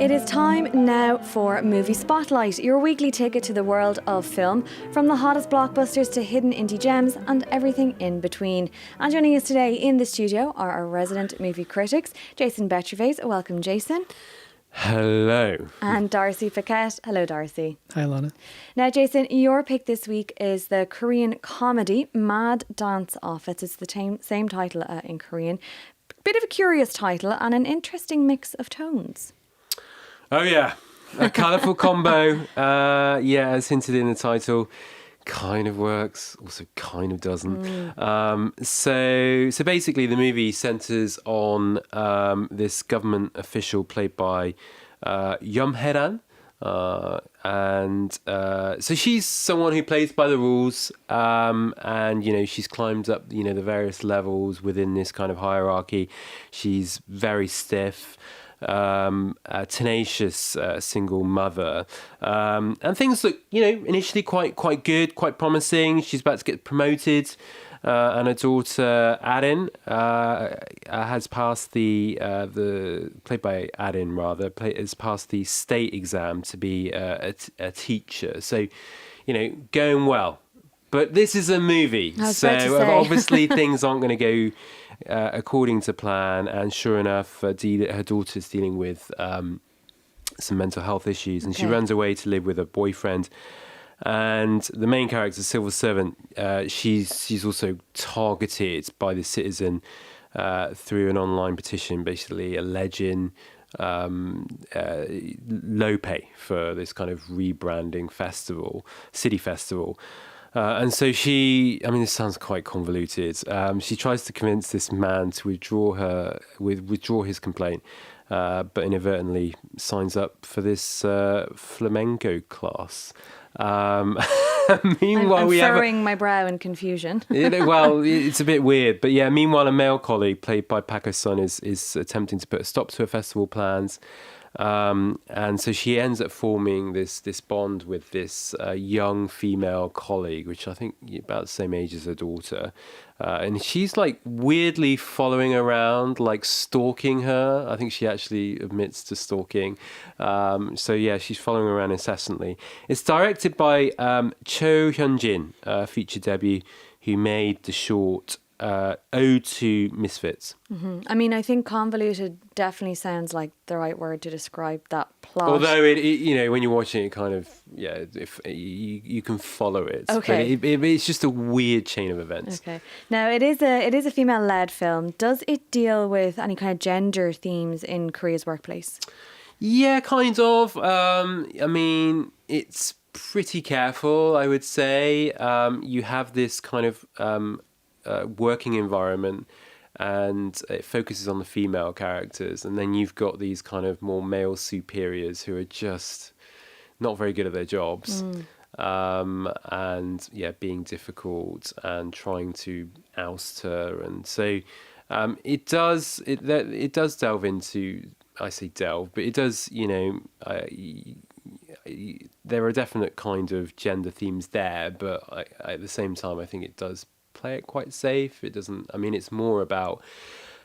It is time now for Movie Spotlight, your weekly ticket to the world of film, from the hottest blockbusters to hidden indie gems and everything in between. And joining us today in the studio are our resident movie critics, Jason Bechervaise. Welcome, Jason. Hello. And Darcy Paquet. Hello, Darcy. Hi, Lana. Now, Jason, your pick this week is the Korean comedy Mad Dance Off. It's the same title in Korean. Bit of a curious title and an interesting mix of tones. Oh, yeah. A colourful combo. As hinted in the title. Kind of works, also kind of doesn't. So basically the movie centres on this government official played by Yum Hae-ran. So she's someone who plays by the rules, and she's climbed up the various levels within this kind of hierarchy. She's very stiff, a tenacious single mother, and things look initially quite good, quite promising. She's about to get promoted, and her daughter Arin has passed the played by Arin has passed the state exam to be a teacher. So going well. But this is a movie, so obviously things aren't going to go according to plan. And sure enough, her daughter's dealing with some mental health issues, and she runs away to live with her boyfriend. And the main character, civil servant, she's also targeted by the citizen through an online petition, basically alleging low pay for this kind of rebranding city festival. And so this sounds quite convoluted. She tries to convince this man to withdraw his complaint, but inadvertently signs up for this flamenco class. Meanwhile, I'm furrowing my brow in confusion. Well, it's a bit weird, but yeah. Meanwhile, a male colleague played by Paquet is attempting to put a stop to her festival plans. And so she ends up forming this bond with this young female colleague, which I think about the same age as her daughter. And she's like weirdly following around, like stalking her. I think she actually admits to stalking. So yeah, she's following around incessantly. It's directed by Cho Hyun-jin, feature debut, who made the short Ode to Misfits. Mm-hmm. I think convoluted definitely sounds like the right word to describe that plot. Although it when you're watching it, kind of if you can follow it. Okay. But it's just a weird chain of events. Okay. Now it is a female-led film. Does it deal with any kind of gender themes in Korea's workplace? Yeah, kind of. It's pretty careful, I would say. You have this kind of working environment, and it focuses on the female characters, and then you've got these kind of more male superiors who are just not very good at their jobs, being difficult and trying to oust her. And so it does delve into, I say delve, but it does, there are definite kind of gender themes there, but at the same time I think it does play it quite safe. It doesn't. It's more about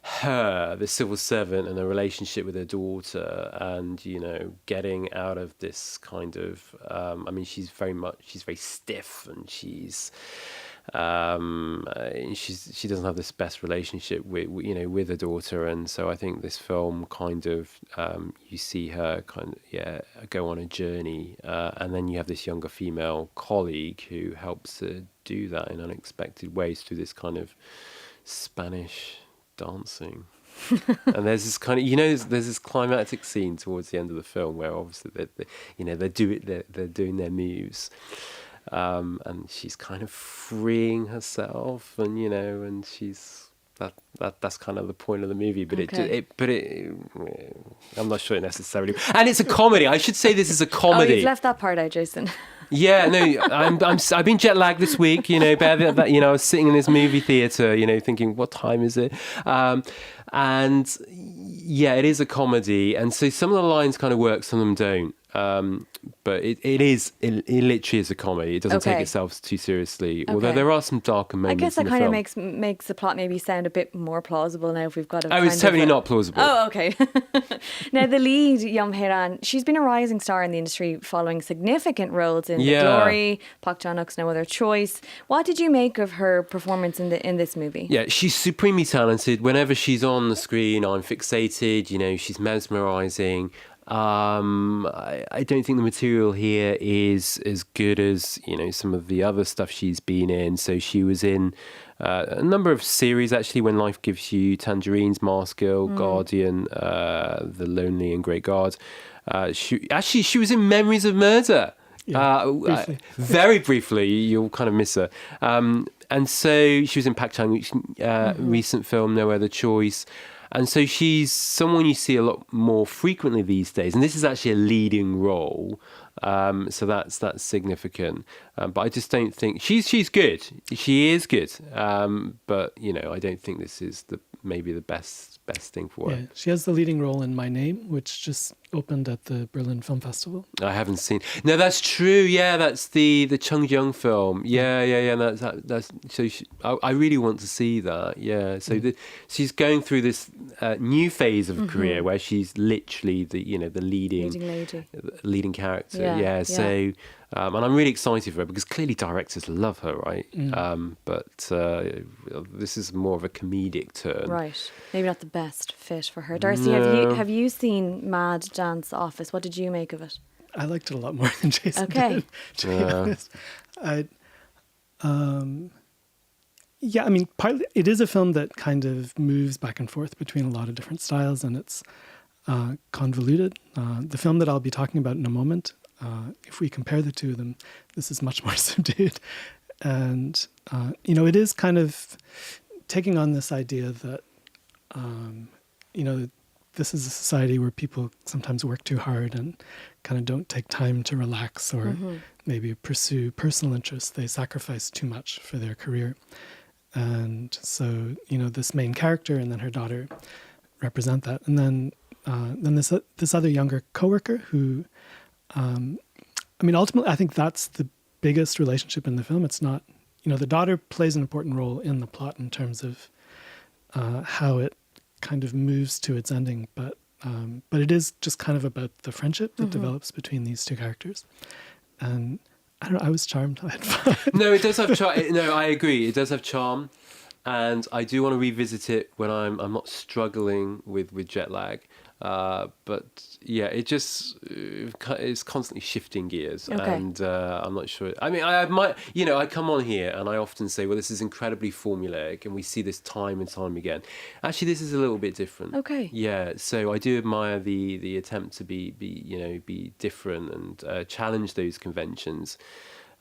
her, the civil servant, and the relationship with her daughter, and getting out of this kind of. She's very stiff, and she doesn't have this best relationship with her daughter, and so I think this film kind of you see her go on a journey, and then you have this younger female colleague who helps her do that in unexpected ways through this kind of Spanish dancing. And there's this kind of there's this climactic scene towards the end of the film where obviously they're doing their moves. And she's kind of freeing herself, and and she's that's kind of the point of the movie. But I'm not sure necessarily. And it's a comedy. I should say this is a comedy. Oh, you've left that part out, Jason. Yeah, no, I've been jet lagged this week. I was sitting in this movie theater, thinking, what time is it? And yeah, it is a comedy, and so some of the lines kind of work, some of them don't. But it literally is a comedy. It doesn't take itself too seriously. Although there are some darker moments. I guess that in the kind of film. makes the plot maybe sound a bit more plausible now if we've got a. Oh, it's totally not plausible. Oh, okay. Now the lead, Yeom Hae-ran, she's been a rising star in the industry following significant roles in The Glory, Park Chan-wook's No Other Choice. What did you make of her performance in this movie? Yeah, she's supremely talented. Whenever she's on the screen, I'm fixated. You know, she's mesmerising. I don't think the material here is as good as, you know, some of the other stuff she's been in. So she was in a number of series, actually, When Life Gives You, Tangerines, Mask Girl, Guardian, The Lonely and Great Guard. She was in Memories of Murder. Briefly. Very briefly, you'll kind of miss her. And so she was in Park Chan-wook's recent film, No Other Choice. And so she's someone you see a lot more frequently these days. And this is actually a leading role. So that's significant. But I just don't think she's good. She is good. But, you know, I don't think this is maybe the best thing for her. Yeah, she has the leading role in My Name, which just opened at the Berlin Film Festival. I haven't seen. No, that's true. Yeah, that's the Chung Jung film. Yeah. That's so. I really want to see that. Yeah. So she's going through this new phase of her career where she's literally the leading character. Yeah. So. And I'm really excited for her because clearly directors love her, right? But this is more of a comedic turn. Right. Maybe not the best fit for her. Darcy, have you seen Mad Dance Office? What did you make of it? I liked it a lot more than Jason did, to be honest. I mean, partly it is a film that kind of moves back and forth between a lot of different styles, and it's convoluted. The film that I'll be talking about in a moment, if we compare the two of them, this is much more subdued. And, it is kind of taking on this idea that, this is a society where people sometimes work too hard and kind of don't take time to relax or maybe pursue personal interests. They sacrifice too much for their career. And so, this main character and then her daughter represent that. And then this other younger coworker who, ultimately, I think that's the biggest relationship in the film. It's not, the daughter plays an important role in the plot in terms of how it kind of moves to its ending, but it is just kind of about the friendship that develops between these two characters. And I don't know, I was charmed. I had fun. No, it does have charm. No, I agree. It does have charm. And I do want to revisit it when I'm not struggling with jet lag. But yeah, it's constantly shifting gears, and I'm not sure. I mean, I come on here and I often say, well, this is incredibly formulaic, and we see this time and time again. Actually, this is a little bit different. Okay. Yeah, so I do admire the attempt to be different and challenge those conventions.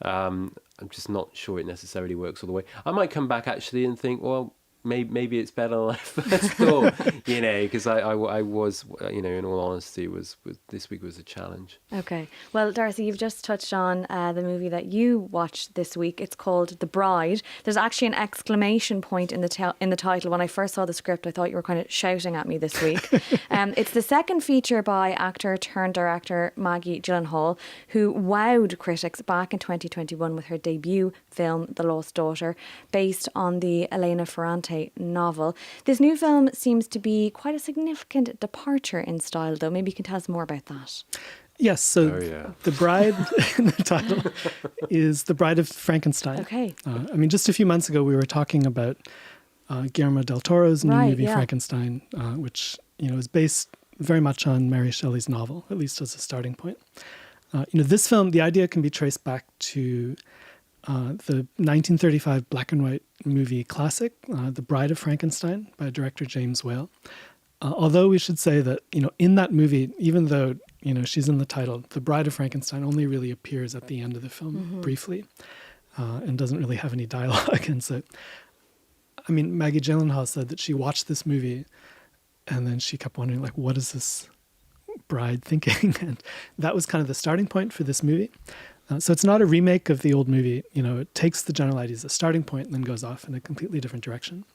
I'm just not sure it necessarily works all the way. I might come back actually and think, well, maybe it's better than I first thought, because I was, in all honesty, this week was a challenge. Okay. Well, Darcy, you've just touched on the movie that you watched this week. It's called The Bride. There's actually an exclamation point in the title. When I first saw the script, I thought you were kind of shouting at me this week. It's the second feature by actor turned director Maggie Gyllenhaal, who wowed critics back in 2021 with her debut film, The Lost Daughter, based on the Elena Ferrante novel. This new film seems to be quite a significant departure in style, though. Maybe you can tell us more about that. Yes, so The Bride in the title is The Bride of Frankenstein. Okay. Just a few months ago, we were talking about Guillermo del Toro's new movie, Frankenstein, which, is based very much on Mary Shelley's novel, at least as a starting point. This film, the idea can be traced back to the 1935 black and white movie classic, The Bride of Frankenstein, by director James Whale. Although we should say that, in that movie, even though, she's in the title, The Bride of Frankenstein only really appears at the end of the film briefly and doesn't really have any dialogue. And so, Maggie Gyllenhaal said that she watched this movie and then she kept wondering, what is this bride thinking? And that was kind of the starting point for this movie. So it's not a remake of the old movie. It takes the general idea as a starting point and then goes off in a completely different direction.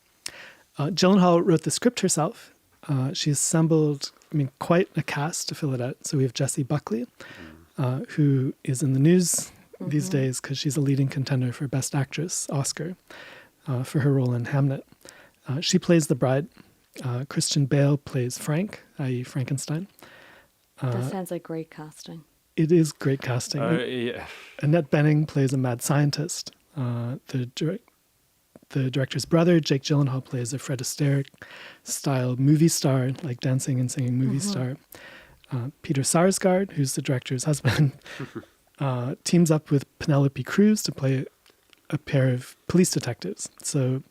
Gyllenhaal wrote the script herself. She assembled I mean, quite a cast to fill it out. So we have Jessie Buckley, who is in the news these days because she's a leading contender for Best Actress Oscar for her role in Hamnet. She plays the bride. Christian Bale plays Frank, i.e. Frankenstein. That sounds like great casting. It is great casting. Yeah. Annette Bening plays a mad scientist. The director's brother, Jake Gyllenhaal, plays a Fred Astaire-style movie star, like dancing and singing movie star. Peter Sarsgaard, who's the director's husband, teams up with Penelope Cruz to play a pair of police detectives. So,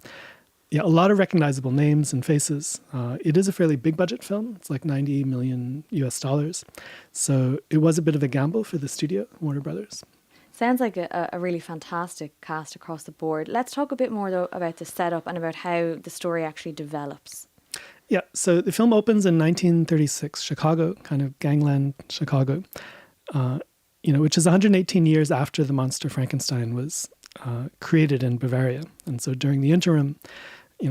yeah, a lot of recognizable names and faces. It is a fairly big budget film. It's like $90 million US. So it was a bit of a gamble for the studio, Warner Brothers. Sounds like a really fantastic cast across the board. Let's talk a bit more, though, about the setup and about how the story actually develops. Yeah, so the film opens in 1936, Chicago, kind of gangland Chicago, which is 118 years after the monster Frankenstein was created in Bavaria. And so during the interim,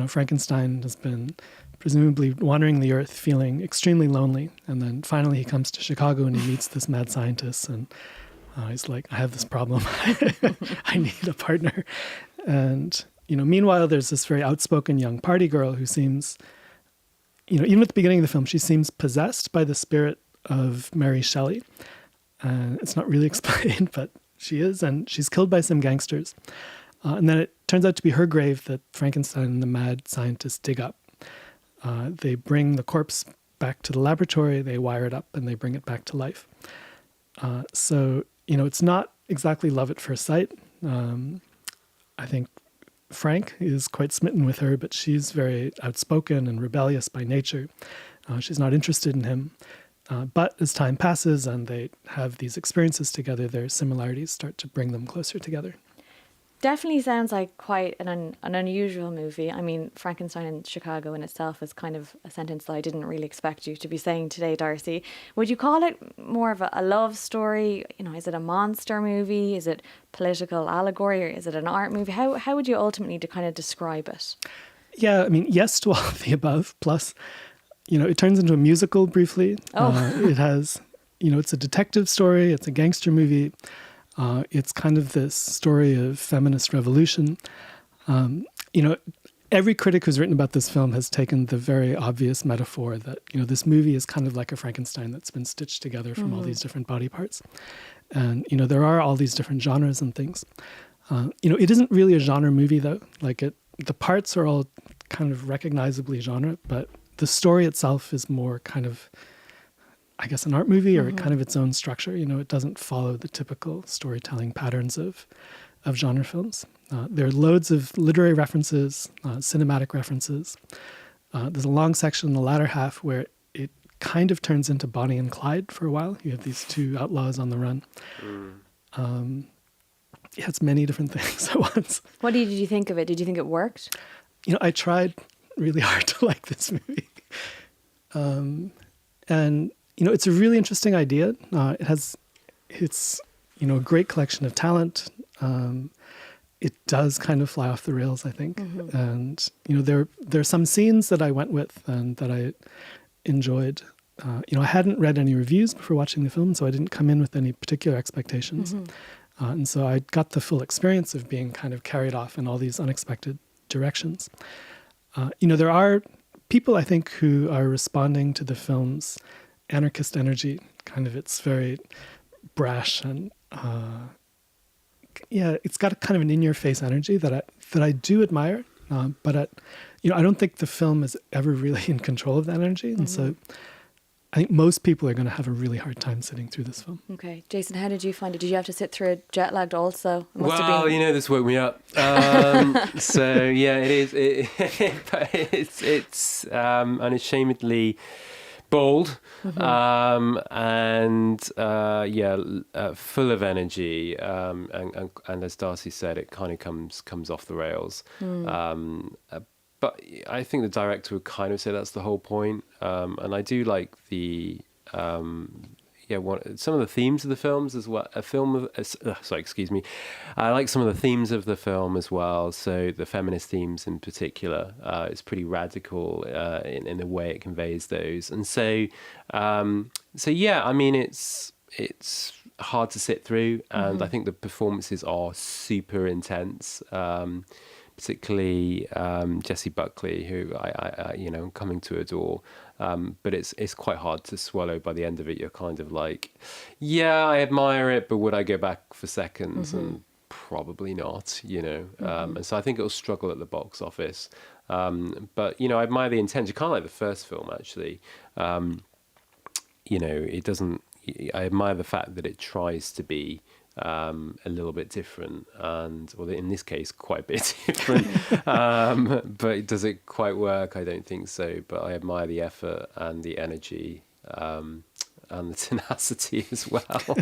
Frankenstein has been presumably wandering the earth, feeling extremely lonely. And then finally he comes to Chicago and he meets this mad scientist and he's like, I have this problem. I need a partner. And, meanwhile, there's this very outspoken young party girl who seems, even at the beginning of the film, she seems possessed by the spirit of Mary Shelley. And it's not really explained, but she is. And she's killed by some gangsters. And then it turns out to be her grave that Frankenstein and the mad scientist dig up. They bring the corpse back to the laboratory, they wire it up, and they bring it back to life. So, it's not exactly love at first sight. I think Frank is quite smitten with her, but she's very outspoken and rebellious by nature. She's not interested in him. But as time passes and they have these experiences together, their similarities start to bring them closer together. Definitely sounds like quite an unusual movie. I mean, Frankenstein in Chicago in itself is kind of a sentence that I didn't really expect you to be saying today, Darcy. Would you call it more of a love story? Is it a monster movie? Is it political allegory? Or is it an art movie? How would you ultimately kind of describe it? Yeah, I mean, yes to all of the above. Plus, it turns into a musical briefly. It has, it's a detective story. It's a gangster movie. It's kind of this story of feminist revolution. Every critic who's written about this film has taken the very obvious metaphor that, this movie is kind of like a Frankenstein that's been stitched together from all these different body parts. And, there are all these different genres and things. It isn't really a genre movie, though. The parts are all kind of recognizably genre, but the story itself is more kind of, I guess, an art movie or kind of its own structure. It doesn't follow the typical storytelling patterns of genre films. There are loads of literary references, cinematic references. There's a long section in the latter half where it kind of turns into Bonnie and Clyde for a while. You have these two outlaws on the run. It's many different things at once. What did you think of it? Did you think it worked? I tried really hard to like this movie. And it's a really interesting idea. It's a great collection of talent. It does kind of fly off the rails, I think. And there are some scenes that I went with and that I enjoyed. I hadn't read any reviews before watching the film, so I didn't come in with any particular expectations. And so I got the full experience of being kind of carried off in all these unexpected directions. There are people, I think, who are responding to the film's anarchist energy, kind of its very brash and it's got a kind of an in-your-face energy that I do admire, but I don't think the film is ever really in control of that energy, and so I think most people are going to have a really hard time sitting through this film. Okay, Jason, how did you find it? Did you have to sit through it jet lagged also? This woke me up. So yeah, it is. But it's unashamedly bold, and full of energy, and as Darcy said, it kind of comes off the rails. But I think the director would kind of say that's the whole point, and I do like the some of the themes of the films as well. Excuse me. I like some of the themes of the film as well. So the feminist themes in particular, it's pretty radical in the way it conveys those. And so yeah, I mean, it's hard to sit through, and I think the performances are super intense. Particularly Jessie Buckley, who I I'm coming to adore. But it's quite hard to swallow by the end of it. You're kind of like, yeah, I admire it, but would I go back for seconds? And probably not, And so I think it'll struggle at the box office. But, I admire the intention. Kind of like the first film, actually. It doesn't... I admire the fact that it tries to be a little bit different, well, in this case, quite a bit different. But does it quite work? I don't think so. But I admire the effort and the energy and the tenacity as well.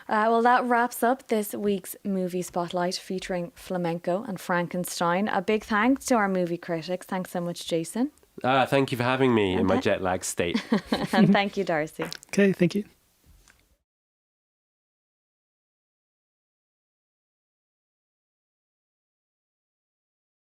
Well, that wraps up this week's Movie Spotlight featuring flamenco and Frankenstein. A big thanks to our movie critics. Thanks so much, Jason. Thank you for having me in my jet lag state. And thank you, Darcy. Okay, thank you.